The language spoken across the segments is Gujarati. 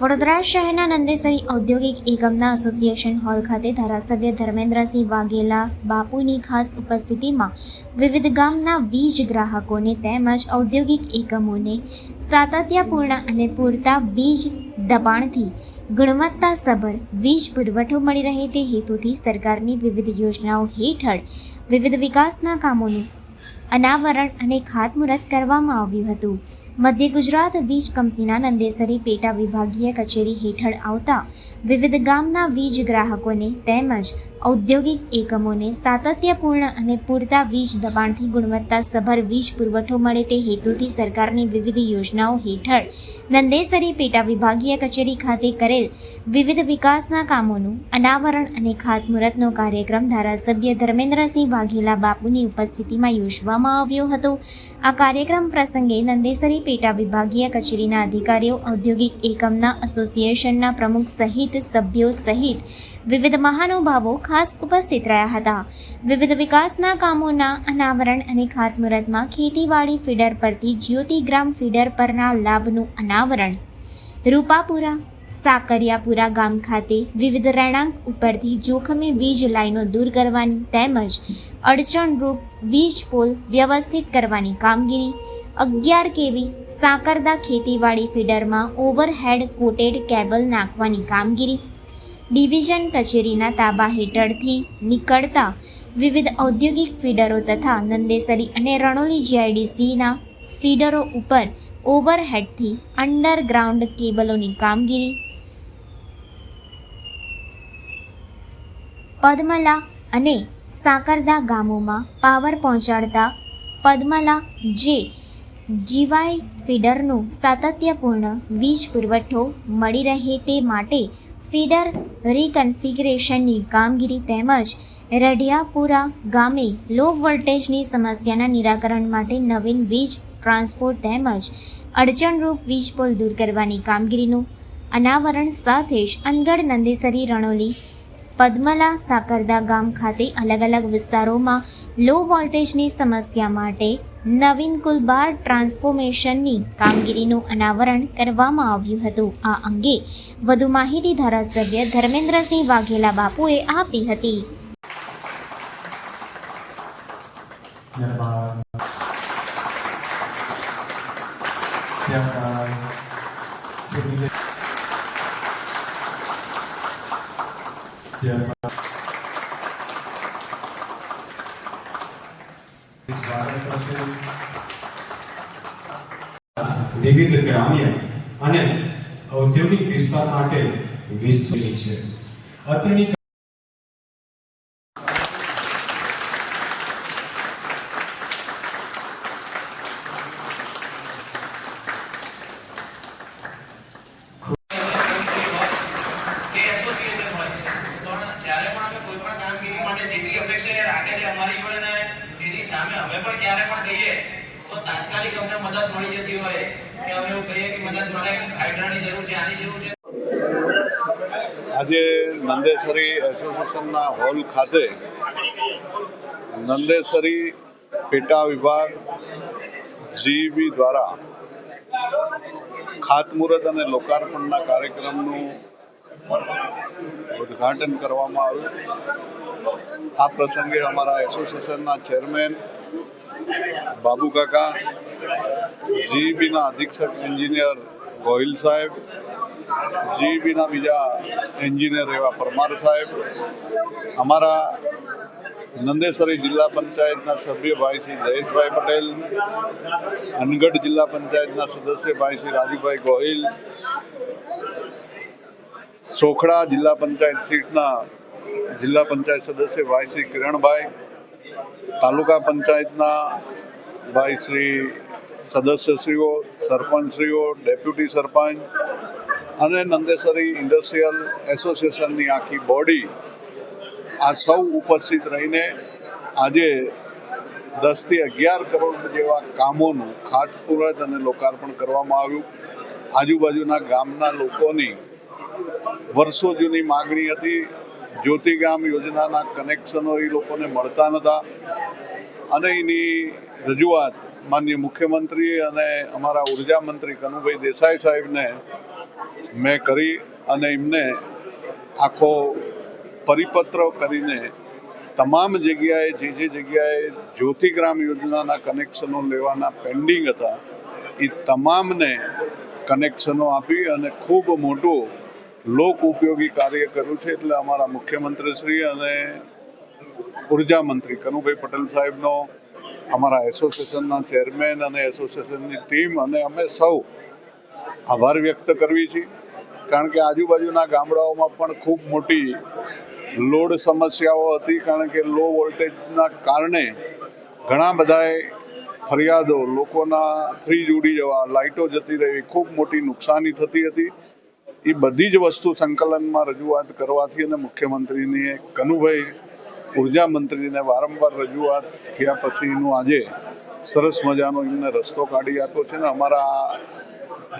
વડોદરા શહેરના નંદેસરી ઔદ્યોગિક એકમના એસોસિએશન હોલ ખાતે ધારાસભ્ય ધર્મેન્દ્રસિંહ વાઘેલા બાપુની ખાસ ઉપસ્થિતિમાં વિવિધ ગામના વીજ ગ્રાહકોને તેમજ ઔદ્યોગિક એકમોને સાતત્યપૂર્ણ અને પૂરતા વીજ દબાણથી ગુણવત્તાસભર વીજ પુરવઠો મળી રહે તે હેતુથી સરકારની વિવિધ યોજનાઓ હેઠળ વિવિધ વિકાસના કામોનું અનાવરણ અને ખાતમુહૂર્ત કરવામાં આવ્યું હતું. મધ્ય ગુજરાત વીજ કંપનીના નંદેસરી પેટા વિભાગીય કચેરી હેઠળ આવતા વિવિધ ગામના વીજ ગ્રાહકોને તેમજ ઔદ્યોગિક એકમોને સાતત્યપૂર્ણ અને પૂરતા વીજ દબાણથી ગુણવત્તાસભર વીજ પુરવઠો મળે તે હેતુથી સરકારની વિવિધ યોજનાઓ હેઠળ નંદેસરી પેટા વિભાગીય કચેરી ખાતે કરેલ વિવિધ વિકાસના કામોનું અનાવરણ અને ખાતમુહૂર્તનો કાર્યક્રમ ધારાસભ્ય ધર્મેન્દ્રસિંહ વાઘેલા બાપુની ઉપસ્થિતિમાં યોજવામાં આવ્યો હતો. આ કાર્યક્રમ પ્રસંગે નંદેસરી પેટા વિભાગીય કચેરીના અધિકારીઓ, ઔદ્યોગિક એકમના એસોસિએશનના પ્રમુખ સહિત સભ્યો સહિત વિવિધ મહાનુભાવો ખાસ ઉપસ્થિત રહ્યા હતા. વિવિધ વિકાસના કામોના અનાવરણ અને ખાતમુહૂર્તમાં ખેતીવાડી ફીડર પરથી જ્યોતિગ્રામ ફીડર પરના લાભનું અનાવરણ, રૂપાપુરા સાકરિયાપુરા ગામ ખાતે વિવિધ રહેણાંક ઉપરથી જોખમી વીજ લાઈનો દૂર કરવાની તેમજ અડચણરૂપ વીજ પોલ વ્યવસ્થિત કરવાની કામગીરી, 11 kV સાકરદા ખેતીવાડી ફીડરમાં ઓવરહેડ કોટેડ કેબલ નાખવાની કામગીરી, ડિવિઝન કચેરીના તાબા હેઠળથી નીકળતા વિવિધ ઔદ્યોગિક ફીડરો તથા નંદેસરી અને રણોલી જીઆઈડીસીના ફીડરો ઉપર ઓવરહેડથી અંડરગ્રાઉન્ડ કેબલોની કામગીરી, પદ્મલા અને સાકરદા ગામોમાં પાવર પહોંચાડતા પદ્મલા જીવાય ફીડરનો સાતત્યપૂર્ણ વીજ પુરવઠો મળી રહે તે માટે ફીડર રીકન્ફિગરેશનની કામગીરી તેમજ રઢિયાપુરા ગામે લો વોલ્ટેજની સમસ્યાના નિરાકરણ માટે નવીન વીજ ટ્રાન્સપોર્ટ તેમજ અડચણરૂપ વીજ પોલ દૂર કરવાની કામગીરીનું અનાવરણ સાથે જ અનગઢ, નંદેસરી, રણોલી, પદ્મલા, સાકરદા ગામ ખાતે અલગ અલગ વિસ્તારોમાં લો વોલ્ટેજની સમસ્યા માટે નવીન કુલ 12 ટ્રાન્સફોર્મેશનની કામગીરીનું અનાવરણ કરવામાં આવ્યું હતું. આ અંગે વધુ માહિતી ધારાસભ્ય ધર્મેન્દ્રસિંહ વાઘેલા બાપુએ આપી હતી. વિવિધ ગ્રામ્ય અને ઔદ્યોગિક વિસ્તાર માટે વિસ્તૃત છે. અત્રેની તાત્કાલિક અમને મદદ મળી જતી હોય કે અમે એવું કહીએ કે મદદ મને હાઇડ્રાની જરૂર છે, આની જરૂર છે. આજે નંદેસરી એસોસિએશનના હોલ ખાતે નંદેસરી પેટા વિભાગ જીઈબી દ્વારા ખાતમુહૂર્ત અને લોકાર્પણના કાર્યક્રમનું ઉદ્ઘાટન કરવામાં આવ્યું. આ પ્રસંગે અમારા એસોસિએશનના ચેરમેન બાબુ કાકા, જીઈબીના અધિક્ષક એન્જિનિયર ગોહિલ સાહેબ, જીઈબીના બીજા એન્જિનિયર એવા પરમાર સાહેબ, અમારા નંદેસરી જિલ્લા પંચાયતના સભ્ય ભાઈ શ્રી જયેશભાઈ પટેલ, અનગઢ જિલ્લા પંચાયતના સદસ્ય ભાઈ શ્રી રાજુભાઈ ગોહિલ, સોખડા જિલ્લા પંચાયત સીટના જિલ્લા પંચાયત સદસ્ય ભાઈ શ્રી કિરણભાઈ, તાલુકા પંચાયતના ભાઈ શ્રી સદસ્યશ્રીઓ, સરપંચશ્રીઓ, ડેપ્યુટી સરપંચ અને નંદેસરી ઇન્ડસ્ટ્રીયલ એસોસિએશનની આખી બોડી આ સૌ ઉપસ્થિત રહીને આજે 10 થી 11 કરોડ જેવા કામોનું ખાતમુહૂર્ત અને લોકાર્પણ કરવામાં આવ્યું. આજુબાજુના ગામના લોકોની વર્ષો જૂની માગણી હતી. જ્યોતિગ્રામ યોજનાના કનેક્શનો એ લોકોને મળતા નહોતા અને એની રજૂઆત માનનીય મુખ્યમંત્રી અને અમારા ઉર્જા મંત્રી કનુભાઈ દેસાઈ સાહેબને મેં કરી અને એમને આખો પરિપત્ર કરીને તમામ જગ્યાએ જે જગ્યાએ જ્યોતિગ્રામ યોજનાના કનેક્શનો લેવાના પેન્ડિંગ હતા એ તમામને કનેક્શનો આપી અને ખૂબ મોટું લોક ઉપયોગી કાર્ય કર્યું છે. એટલે અમારા મુખ્યમંત્રીશ્રી અને ઉર્જા મંત્રી કનુભાઈ પટેલ સાહેબનો, અમારા એસોસિએશનના ચેરમેન અને એસોસિએશનની ટીમ અને અમે સૌ આભાર વ્યક્ત કરવી છીએ. કારણ કે આજુબાજુના ગામડાઓમાં પણ ખૂબ મોટી લોડ સમસ્યાઓ હતી, કારણ કે લો વોલ્ટેજના કારણે ઘણા બધાએ ફરિયાદો, લોકોના ફ્રીજ ઉડી જવા, લાઇટો જતી રહેવી, ખૂબ મોટી નુકસાની થતી હતી. એ બધી જ વસ્તુ સંકલનમાં રજૂઆત કરવાથી અને મુખ્યમંત્રીની કનુભાઈ ઉર્જા મંત્રીને વારંવાર રજૂઆત થયા પછીનું આજે સરસ મજાનો એમને રસ્તો કાઢી આપ્યો છે. ને અમારા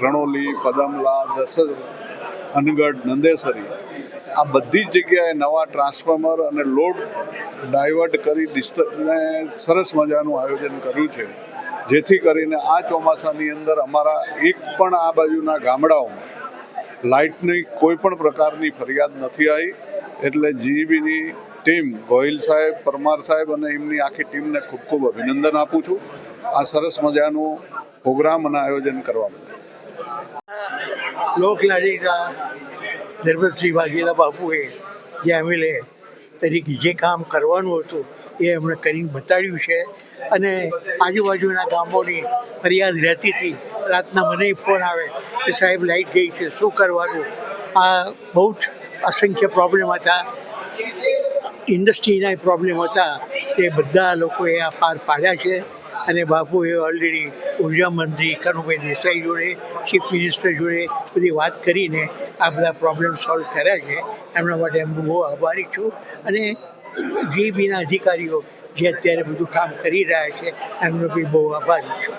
રણોલી, પદમલા, દસર, અનગઢ, નંદેસરી આ બધી જ જગ્યાએ નવા ટ્રાન્સફોર્મર અને લોડ ડાયવર્ટ કરી ને સરસ મજાનું આયોજન કર્યું છે, જેથી કરીને આ ચોમાસાની અંદર અમારા એક પણ આ બાજુના ગામડાઓમાં લાઇટની કોઈ પણ પ્રકારની ફરિયાદ નથી આવી. એટલે જીઈબીની ટીમ, ગોહિલ સાહેબ, પરમાર સાહેબ અને એમની આખી ટીમને ખૂબ ખૂબ અભિનંદન આપું છું આ સરસ મજાનું પ્રોગ્રામ અને આયોજન કરવા બદલ. લોકલાડીના ધર્મેશભાઈ વાઘેલા બાપુએ જે એમએલએ તરીકે જે કામ કરવાનું હતું એ એમણે કરીને બતાડ્યું છે. અને આજુબાજુના ગામોની ફરિયાદ રહેતી હતી. રાતના મને ફોન આવે કે સાહેબ લાઇટ ગઈ છે, શું કરવાનું? આ બહુ જ અસંખ્ય પ્રોબ્લેમ હતા, ઇન્ડસ્ટ્રીના પ્રોબ્લેમ હતા, તે બધા લોકોએ આ પાર પાડ્યા છે. અને બાપુએ ઓલરેડી ઉર્જા મંત્રી કનુભાઈ દેસાઈ જોડે, ચીફ મિનિસ્ટર જોડે બધી વાત કરીને આ બધા પ્રોબ્લેમ સોલ્વ કર્યા છે. એમના માટે હું બહુ આભારી છું. અને જે બીના અધિકારીઓ જે અત્યારે બધું કામ કરી રહ્યા છે એમનો બી બહુ આભારી છું.